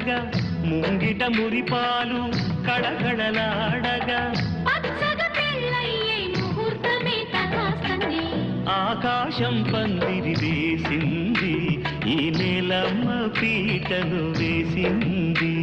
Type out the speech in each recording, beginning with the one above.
వందించగా ముంగిట మురిపాలు కళకళలాడగా ఆకాశం పందిరి వేసింది ఈ నేలమ్మ పీటను వేసింది.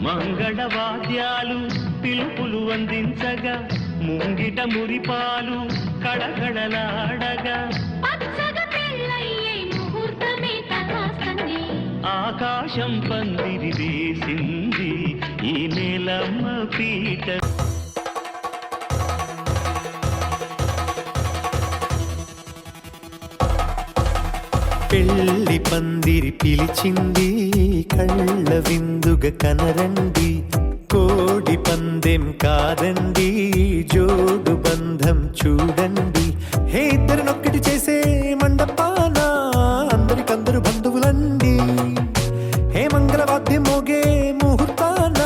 మంగళవాద్యాలు పిలుపులు అందించగా ముంగిట మురిపాలు కళకళలాడగా ఆకాశం పందిరి వేసింది ఈ నేలమ్మ పీట. పెళ్లి పందిరి పిలిచింది కళ్ళ విందుగ కనరండి, కోడి పందెం కాదండి జోడు బంధం చూడండి. హే ఇద్దరినొక్కటి చేసే మండపాన అందరికందరు బంధువులండి. హే మంగళవాద్యం మోగే ముహూర్తాన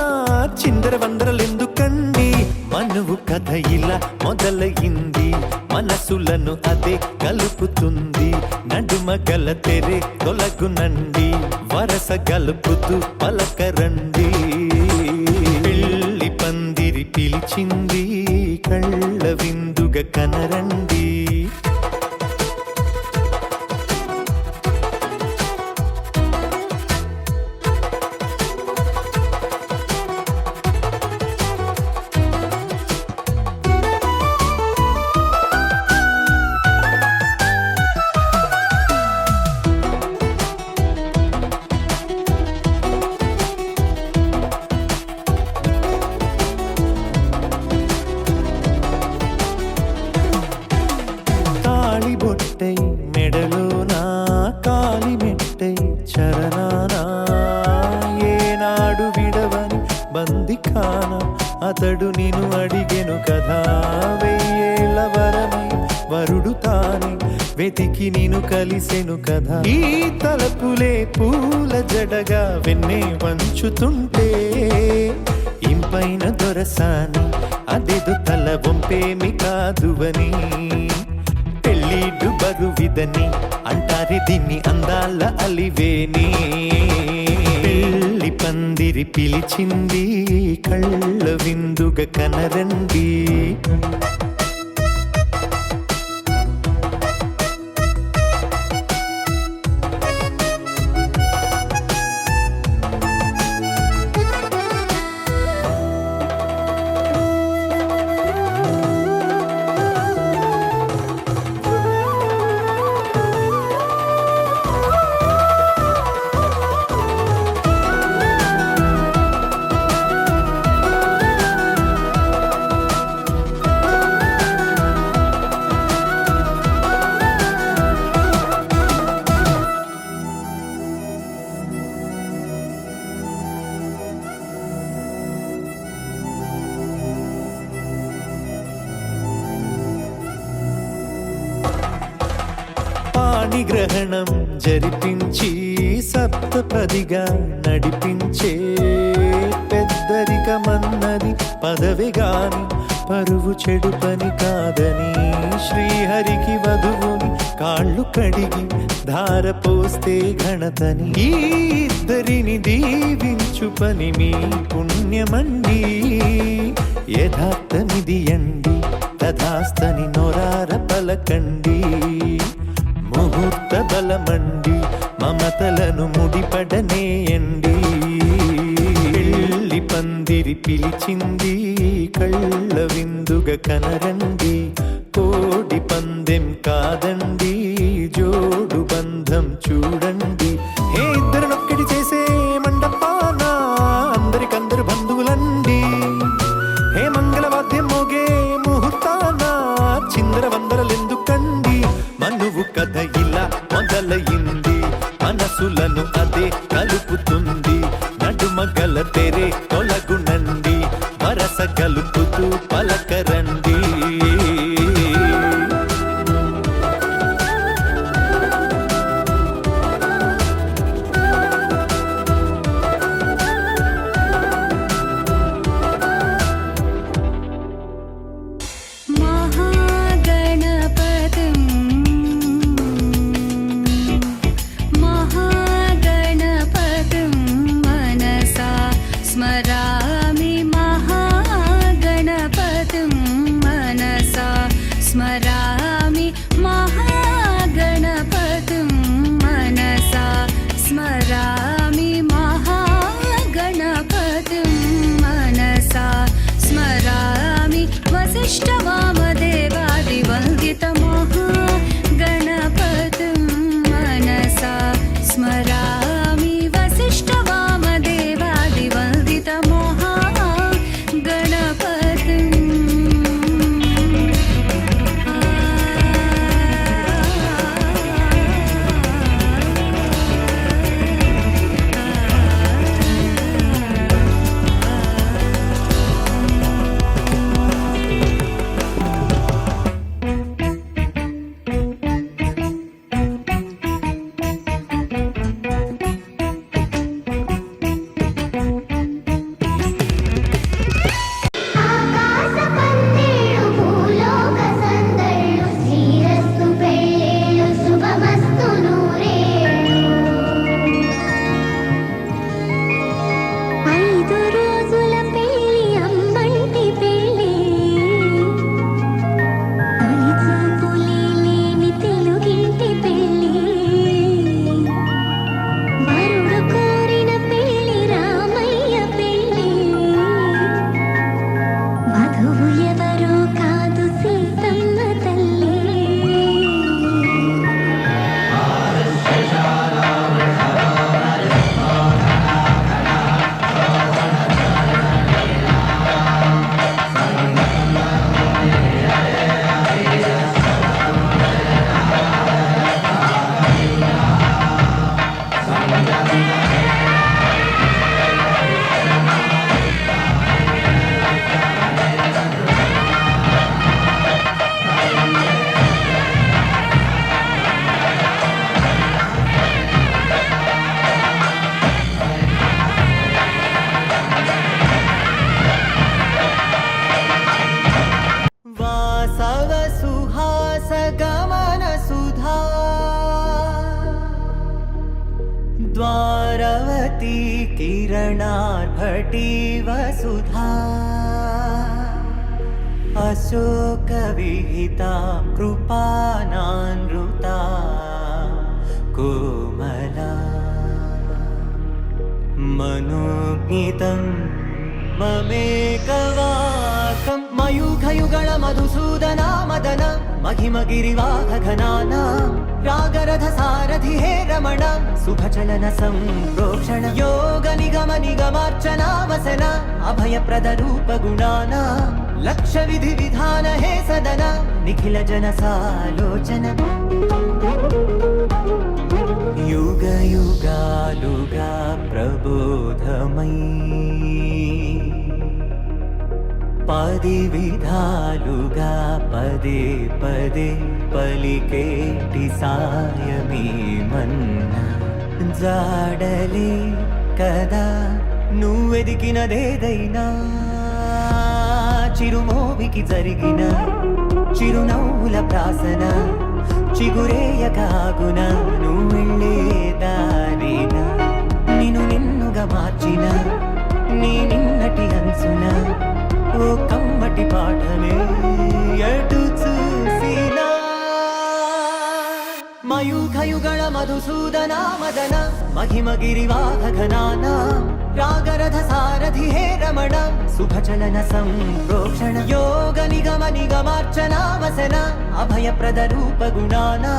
చిందర వందరలెందుకండి. మనువు కథ ఇలా మొదలయింది, మనసులను అదే కలుపుతుంది. నడుమ గల తెరే తొలగునండి, వరస గలుపుతూ పలకరండి. పెళ్లి పందిరి పిలిచింది కళ్ళ విందుగ కనరండి. మెడలోనా కాలి మెట్టై చరణానా ఏనాడు విడవని బందిఖాన అతడు నిన్ను అడిగెను కదా. వెయ్యేళ్ళ వరమై వరుడు తానే వెతికి నిన్ను కలిసెను కదా. ఈ తలపులే పూల జడగా వెన్నే వంచుతుంటే ఇంపైన దొరసాని అదేదో తల వంపేమి కాదువని. పెళ్ళిడు బరువిదని అంటారే దీన్ని అందాల అలివేని. పెళ్లి పందిరి పిలిచింది కళ్ళ విందుగ కనరండి. గ్రహణం జరిపించి సప్తపదిగా నడిపించే పెద్దరికమన్నది పదవి గాని పరువు చెడు పని కాదని. శ్రీహరికి వధువుని కాళ్ళు కడిగి ధార పోస్తే ఘనతని. ఈ ఇద్దరిని దీవించు పని మీ పుణ్యమండి. యథార్థమిది అండి తథాస్తని నొరార పలకండి. ముహూర్త బలమండి మమతలను ముడిపడనేయండి. పెళ్లి పందిరి పిలిచింది కళ్ళ విందుగ కనరండి. కోడి పందెం కాదండి జోడు బంధం మనసులను అదే కలుపుతుంది. నడుమగల తెరే తొలగునండి, వరస కలుపుతూ పలకరండి. स्मरामि महागणपतिं मनसा स्मरामि महागणपतिं मनसा स्मरामि महागणपतिं मनसा स्मरामि वसिष्ठवामदेवादिवन्दितमहागणपतिं मनसा स्मरामि द्वारवती किरणार्भटी वसुधा अशोकविहिता कृपानानृता कोमला मनोज्ञितं ममेकवाकं मयूखयुगळ मधुसूदना मदन महिमगिरिवाहघनाना रागरथ सारथि हे रमण शुभचलन संप्रोक्षण योग निगम निगमार्चना वसन अभयप्रद रूप गुणाना लक्ष विधि विधान हे सदन निखिल जन सालोचन युग युगालुगा प्रबोधमयी पदि विधालुगा पदे पदे पलिकेटि सायमी मन्ना जाडले कदा నువ్వెదికినదేదైనా చిరుమోవికి జరిగిన చిరునవ్వుల ప్రాసన చిగురేయకాగున నువ్వెళ్ళే దారిన నిన్ను నిన్నుగా మార్చిన నీ నిన్నటి హంసున ఓ కమ్మటి పాఠమే ఎటు చూసినా మయూఖయుగళ మధుసూదన మదన महिमगिरिवाहघनाना रागरथ सारथि हे रमण शुभचलन संप्रोक्षण योग निगम निगमार्चना वसन अभयप्रद रूप गुणाना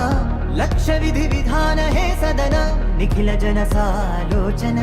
लक्ष विधि विधान हे सदन निखिल जन सालोचन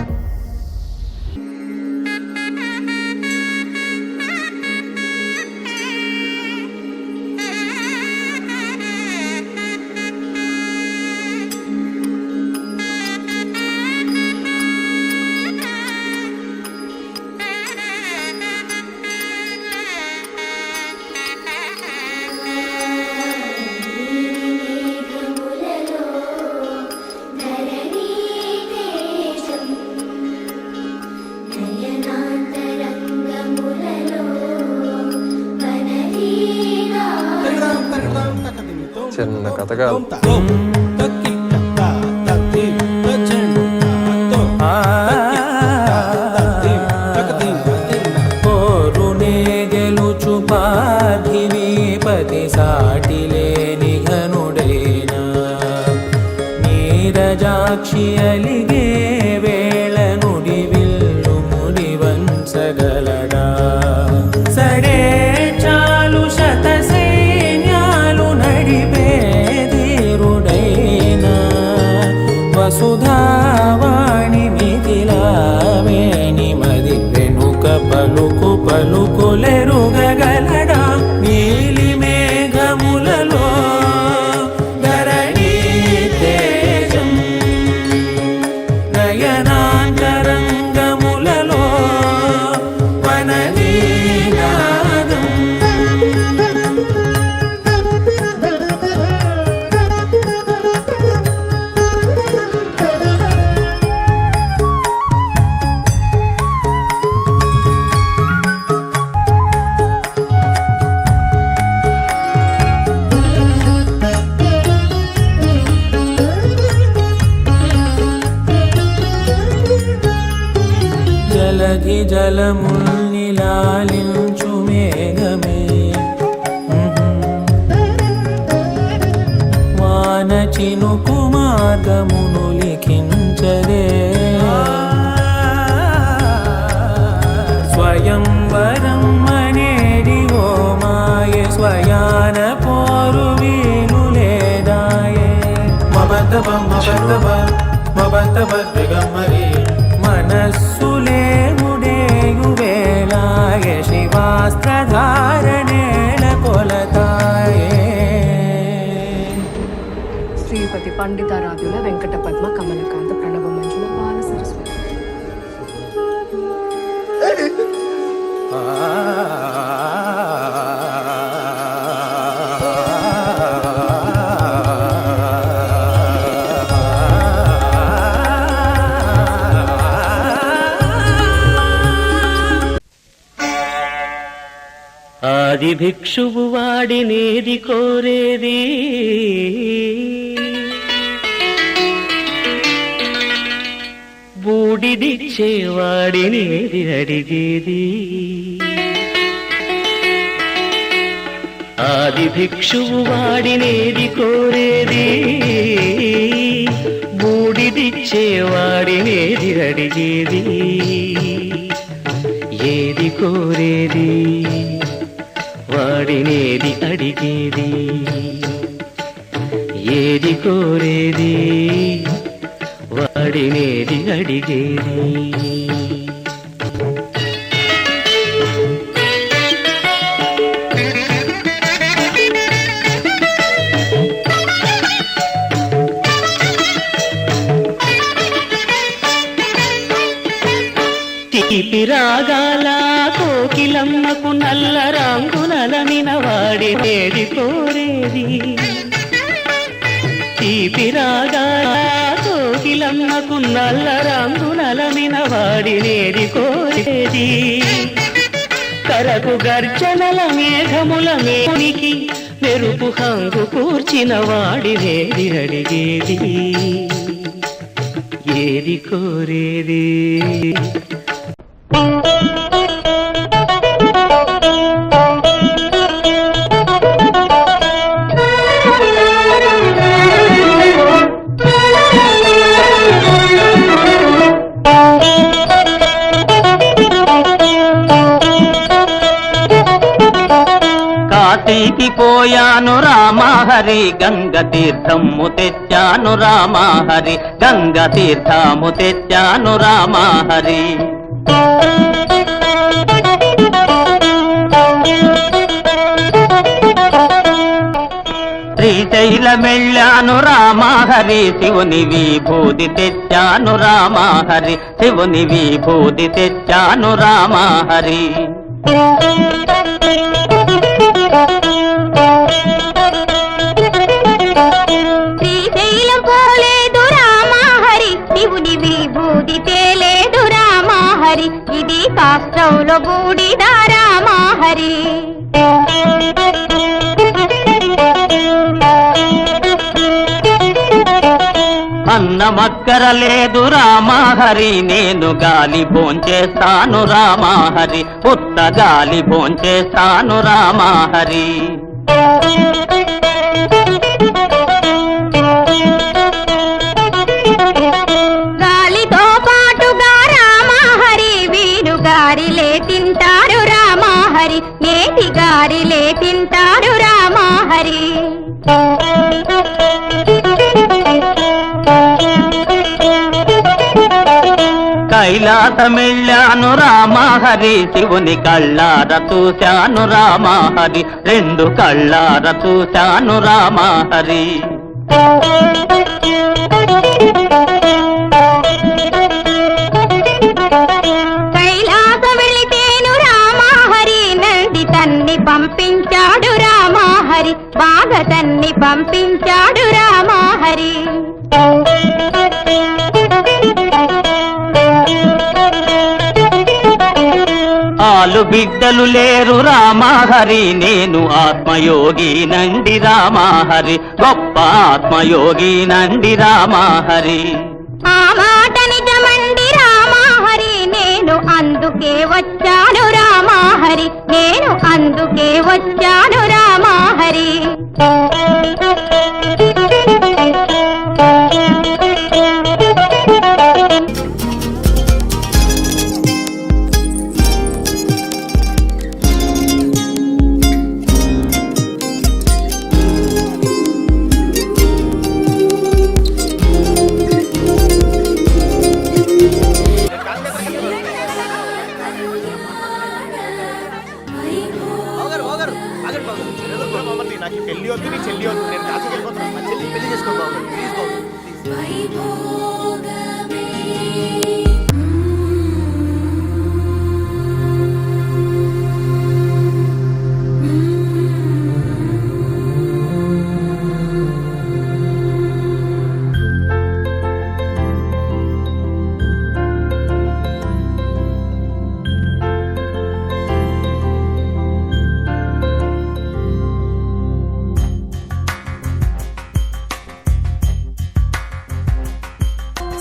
చిన్న కథ కాదు. పతి సాటిలేని ఘనుడైనా నీరజాక్షి అలిగే వేళ నుడి విల్లు ముడి వంచగలడా సడే చాలు శత సైన్యాలు నడిపే ధీరుడైనా వసుధావాణి మిథిలావేణి మది వెనుక పలుకు పలుకులెరుగగలడా నీలి మేఘములలో ధరణి తేజం నయనాంతరంగములలో వననీనాదం జలధి జలముల్నిలాలించు మేఘమే వాన చినుకు మార్గమును లిఖించదే స్వయంవరం అనేడి ఓ మాయ స్వయాన పోరు వీలు లేదాయే మబద్దబద్దబద్దబద్దబద్దబద్దగమ్మరి మనస్సులే ముడేయు వేళాయ శివాస్త్రధారణేళ కొలతాయే. శ్రీపతి పండితారాధ్యుల వెంకట పద్మ కమలకాంత ప్రణవ మంజుల బాల సరస్వతి. ఆది భిక్షువు వాడినేది కోరేది బూడిదిచ్చేవాడినేది అడిగేది. ఆది భిక్షువు వాడినేది కోరేది బూడిదిచ్చేవాడినేది అడిగేది. ఏది కోరేది వాడినేది అడిగేది. ఏది కోరేది వాడినేది అడిగేది. తీపి రాగాల కోకిలమ్మకు నల్ల రంగులమిన వాడినేది కోరేది. తీపి రాగాల కోకిలమ్మకు నల్ల రంగులమిన వాడినేది కోరేది. కరకు గర్జనల మేఘముల మేనికి మెరుపు హంగు కూర్చిన వాడినేది అడిగేది. ఏది కోరేది కాశీకి పోయాను రామహరి గంగ తీర్థము తెచ్చాను రామహరి గంగ తీర్థము తెచ్చాను రామహరి. శ్రీశైలమెళ్ళాను రామహరి శివుని విభూతి తెచ్చాను రామహరి శివుని విభూతి తెచ్చాను రామహరి. శ్రీశైలం పోలేదు రామహరి శివుని విభూతి తేలేదు రామహరి ఇది శాస్త్రంలో బూడిద రామహరి. అన్నమక్కర లేదు రామహరి నేను గాలి భోంచేస్తాను రామహరి ఉత్త గాలి భోంచేస్తాను రామహరి గాలితో పాటుగా రామహరి వీరు గారిలే తింటారు రామహరి నేతి గారిలే తింటారు రామహరి కైలాసమెళ్ళాను రామహరి శివుని కళ్ళార చూశాను రామహరి రెండు కళ్ళార చూశాను రామహరి కైలాస వెళితేను రామహరి నంది తన్ని పంపించాడు రామహరి బాగా తన్ని పంపించాడు రామహరి ఆలు బిడ్డలు లేరు రామహరి నేను ఆత్మయోగి నండి రామహరి గొప్ప ఆత్మయోగి నండి రామహరి ఆ మాట నిజమండి రామహరి నేను అందుకే వచ్చాను రామహరి నేను అందుకే వచ్చాను రామహరి నాకు పెళ్లి వద్దు నీ చెల్లి వద్దు నేను కాశీకి వెళ్ళిపోతున్నాను మా చెల్లి పెళ్లి చేసుకోండి బాబు ప్లీజ్ బాబు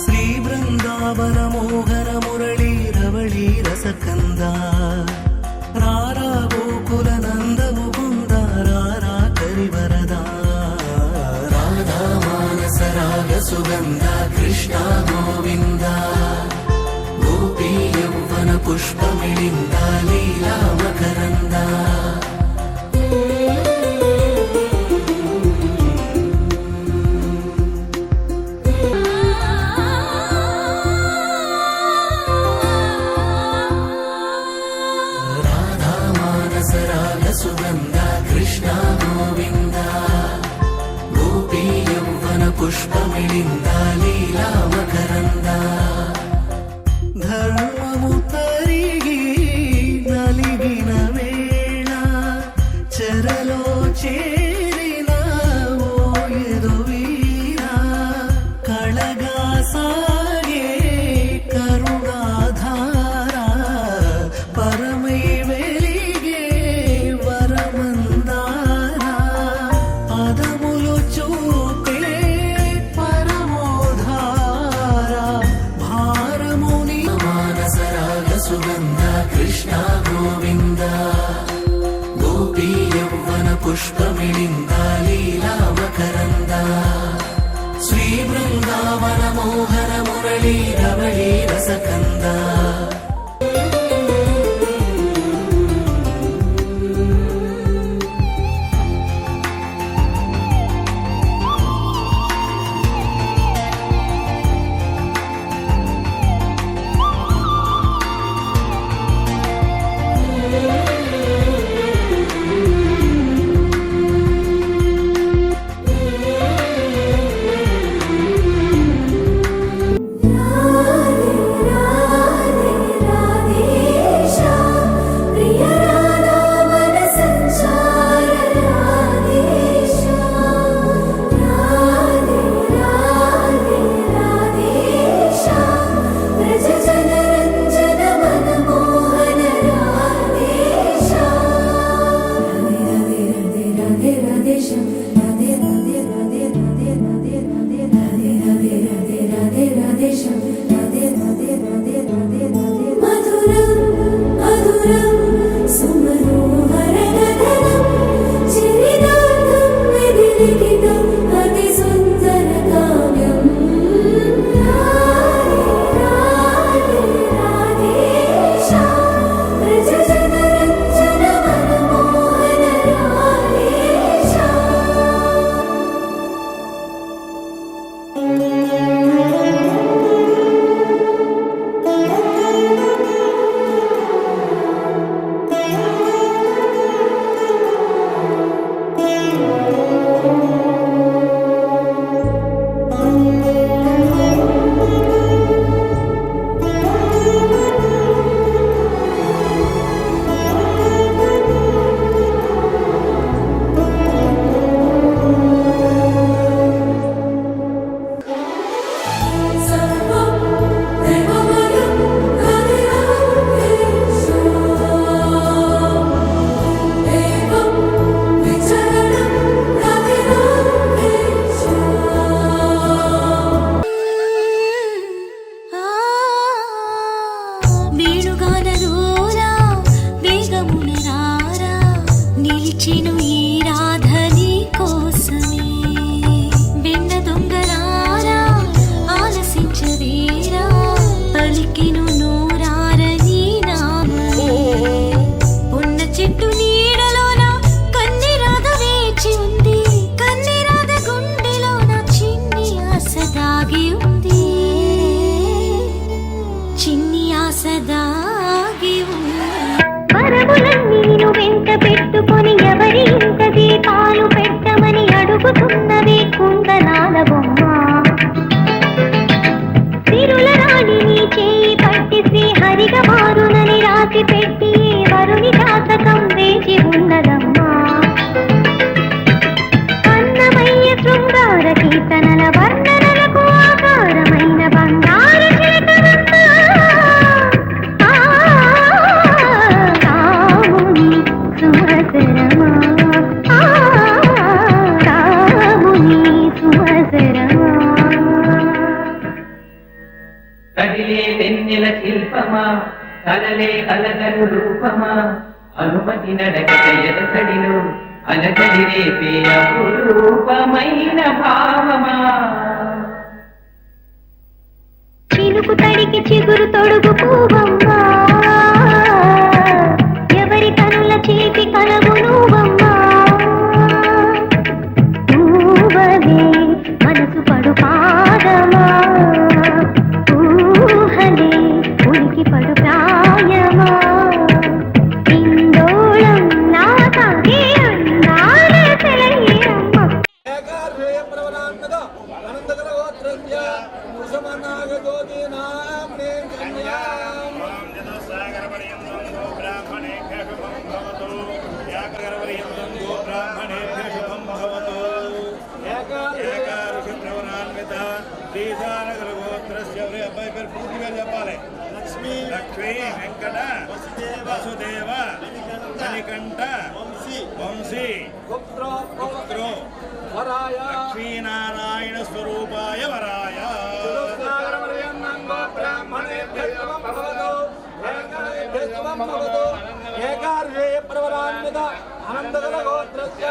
శ్రీ బృందావన మోహన మురళీ రవళీ రసకంద రారా గోకుల నంద ముకుంద రారా కరివరదా రాధా మానస రాగ సుగంధ కృష్ణ గోవింద గోపీ యౌవన పుష్పమిళింద లీలా మకరంద సుగంధ కృష్ణ గోవింద గోపీ యౌవన పుష్పమిళింద లీలా మకరంద ధర్మము తరిగి నలిగిన వేళ చెరలో చేరిన ఓయదు వీర కళగా సాగే కరుణాధార పరమై పదములు చూపే పరమోధార భారముని మానసరాగ సుగంధ కృష్ణ గోవింద గోపీ యౌవన పుష్పమిళింద లీలా మకరంద శ్రీ బృందావన మోహన మురళీ రవళీ రసకంద పలికెను నోరారని నామము ఉన్న చెట్టు నీడలోన కన్నెరాధ వేచి ఉంది కన్నెరాధ గుండెలోన చిన్ని ఆశ దాగి ఉంది చిన్ని ఆశ దాగి ఉంది వరములన్నీ నిన్ను వెంట పెట్టుకొని ఎవరి ఇంట దీపాలు పెట్టమని అడుగుతున్నది కుందనాల బొమ్మ తిరుల రాణి నీ చేయి పట్టి శ్రీహరిగా మారునని రాసి పెట్టి వరుని జాతకం వేచి ఉన్నదమ్మా అన్నమయ్య శృంగార కీర్తనల వర్ణనలకు ఆకారమైన బంగారు చిలకలమ్మ రాముని సుమధురమా రాముని సుమధురమా కదిలే వెన్నెల శిల్పమా కలలే అలగను రూపమా అనుమతి నడకట ఎదసడిలో అలజడి రేపే అపురూపమైన భావమా చినుకు తడికి చిగురు తొడుగు పూవమ్మా ఎవరి కనుల చేతి కలవు నువ్వమ్మా పూవవే మనసు పడు పాదమా ఊహలే ఉనికి పడు ప్రాయమా ఇందోళం నా తాగే అందాల సెలయేరమ్మ చెప్పాలి లక్ష్మీ వెంకట వసుదేవ మణికంఠ వంశీ పుత్రో లక్ష్మీనారాయణ స్వరూపాయ వరాయ ఏకార్యే ప్రవరాన్విత అనంతగల గోత్రస్య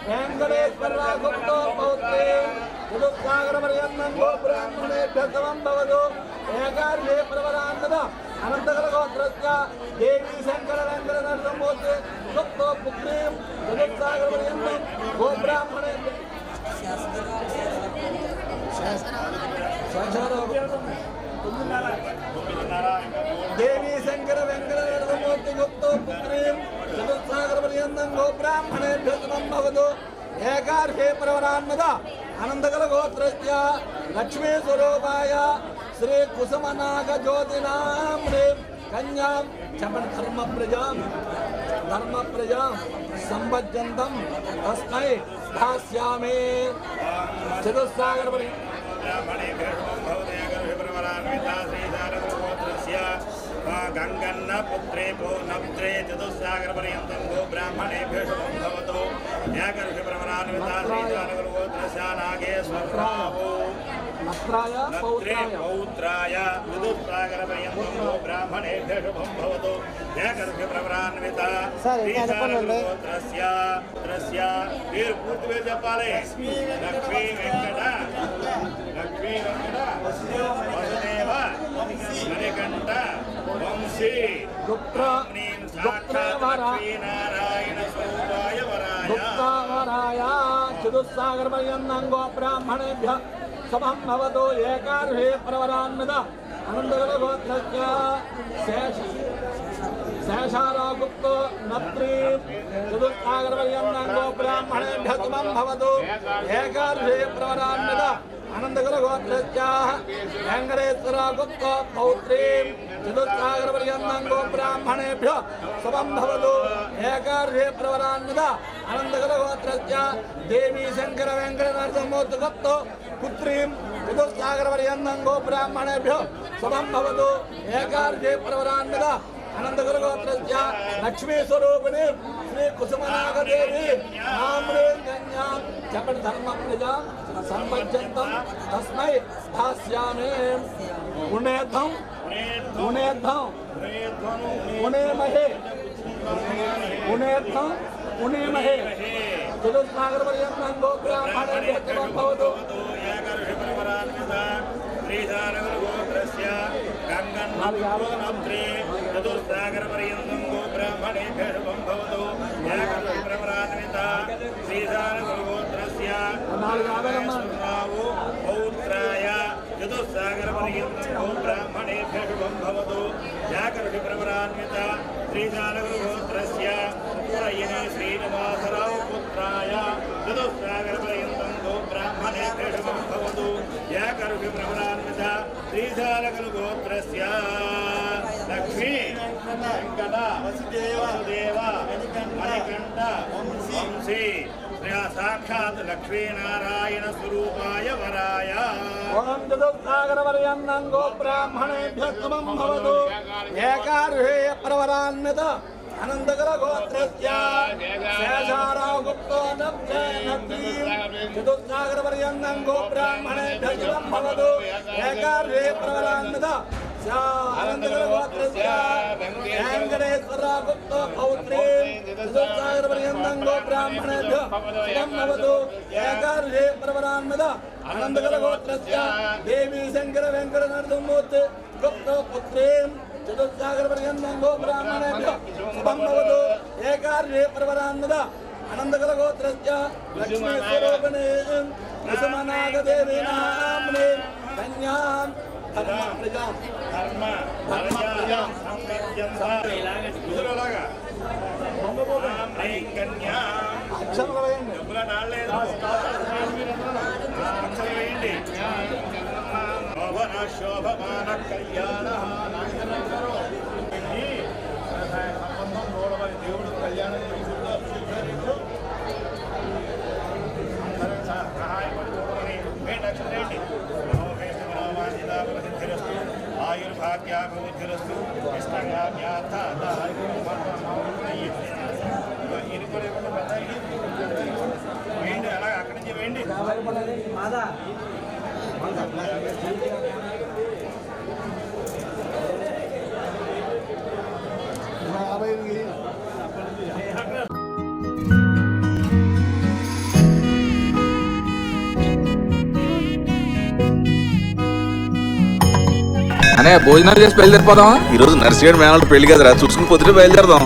వెంకటేశ్వర గుప్తో పౌత్రే చతుస్సాగరపర్యంతం గోబ్రాహ్మణేభ్యః సమం భవతు ఏకార్యే ప్రవరాన్విత అనంతగల గోత్రస్య దేవీ శంకర వెంకట నరసింహమూర్తి గుప్తో పుత్రీం చతుస్సాగరపర్యంతం గోబ్రాహ్మణేభ్యః దేవీ శంకర వెంకట నరసింహమూర్తి గుప్తో పుత్రీం చతుస్సాగరపర్యంతం గోబ్రాహ్మణేభ్యః సమం భవతు ఏకార్షే ప్రవరాన్విత అనంతగల గోత్రస్య లక్ష్మీ స్వరూపాయ శ్రీ కుసుమనాగ జ్యోతినాం కన్యాం చెప్పండి ధర్మ ప్రజాం సంపద్యంతం తస్మై దాస్యామి చతుస్సాగర గంగన్న పుత్రే పూర్ణపుత్రే చతుస్సాగర పర్యంతం గో బ్రాహ్మణేభ్యో శుభం భవతు ఏకర్ష ప్రవరాన్విత శ్రీజానగర గోత్రస్య నాగేశ్వరరావు నత్రాయ పౌత్రాయ చతుస్సాగర పర్యంతం గో బ్రాహ్మణేభ్యో శుభం భవతు ఏకర్ష ప్రవరాన్విత శ్రీజానగర గోత్రస్య పేరు పూర్తి పేరు చెప్పాలి లక్ష్మీ వెంకట వసుదేవ మణికంఠ వంశీ నారాయణ స్వరూపాయ వరాయ చతుస్సాగర పర్యంతం గో బ్రాహ్మణేభ్యః శుభం భవతు ఏకార్షే ప్రవరాన్విత అనంతగల గోత్రస్య శేషారాగుప్తో నత్రీ చతుస్సాగర పర్యంతం గో బ్రాహ్మణేభ్యః శుభం భవతు ఏకార్షే ప్రవరాన్విత అనంతగల గోత్రస్య వెంకటేశ్వర గుప్త పౌత్రీం చతుస్సాగర పర్యంతం గో బ్రాహ్మణేభ్యో శుభం భవతు ఏకార్షే ప్రవరాన్విత అనంతగల గోత్రస్య దేవీ శంకర వెంకట నరసింహమూర్తి గుప్త పుత్రీం చతుస్సాగర పర్యంతం గో బ్రాహ్మణేభ్యో శుభం భవతు ఏకార్షే ప్రవరాన్విత అనంతగల గోత్రస్య లక్ష్మీ స్వరూపిణి శ్రీ కుసుమనాగదేవి నామ్రేం కన్యాం చెప్పండి ధర్మ ప్రజా సంపద్యంతం తస్మై దాస్యామి పుణేద్ధం పుణేమహే చతుస్సాగర పర్యంతం గో బ్రాహ్మణేభ్యః శుభం భవతు గంగన్న చతుస్సాగరపర్యంతం గో బ్రాహ్మణేభ్యో శుభం భవతు ఏకవిప్రవరాన్విత శ్రీశారగోత్రస్య రావు పౌత్రాయ చతుస్సాగరపర్యంతం గో బ్రాహ్మణేభ్యో శుభం భవతు ఏకవిప్రవరాన్విత శ్రీశారగోత్రస్య పురయనే శ్రీనివాసరావు పుత్రాయ చతుస్సాగరపర్యంతం గో బ్రాహ్మణేభ్యో శుభం భవతు ఏకవిప్రవరాన్విత శ్రీశారగోత్రస్య లక్ష్మీ వెంకట వసుదేవ మణికంఠ వంశీ సాక్షాత్ లక్ష్మీనారాయణ స్వరూపాయ వరాయ ఓం చతుస్సాగరపర్యంతం గో బ్రాహ్మణేభ్యః శుభం భవతు ఏకార్హేయ ప్రవరాన్విత అనంతకర గోత్రస్య శేషారావు గుప్తో చతుస్సాగరపర్యంతం గో బ్రాహ్మణేభ్యః శుభం భవతు ఏకార్హేయ ప్రవరాన్విత అనంతకర గోత్రస్య వెంకటేశ్వరరావు గుప్తో పౌత్రీ చతుస్సాగరపర్యంతం గో బ్రాహ్మణేభ్యః శుభం భవతు ఏకార్హేయ ప్రవరాన్విత అనంతకర గోత్రస్య దేవీ శంకర వెంకట నరసింహమూర్తి గుప్తో పుత్రీ చతుస్సాగరపర్యంతం గో బ్రాహ్మణేభ్యః శుభం భవతు ఏకార్హేయ ప్రవరాన్విత అనంతకర గోత్రస్య లక్ష్మీ స్వరూపిణే కుసుమనాగదేవి నామ్నే కన్యాం ధర్మ ప్రజాం అక్షరం వేయండి శోభమాన కళ్యాణ సంబంధం చూడమని దేవుడు కళ్యాణం సహాయపడి చూడమని వేటండి ప్రసిద్ధిరస్తు ఆయుర్భాగ్యాభివృద్ధిరస్తు ఇష్టంగా వ్యాధ వేయండి అలాగే అక్కడి నుంచి వేయండి అనే భోజనాలు చేసి బయలుదేరిపోదాం. ఈ రోజు నర్సిగడ్ మేనల్ పెళ్లి కదరా, చూసుకుని పొద్దుటే బయలుదేరదాం.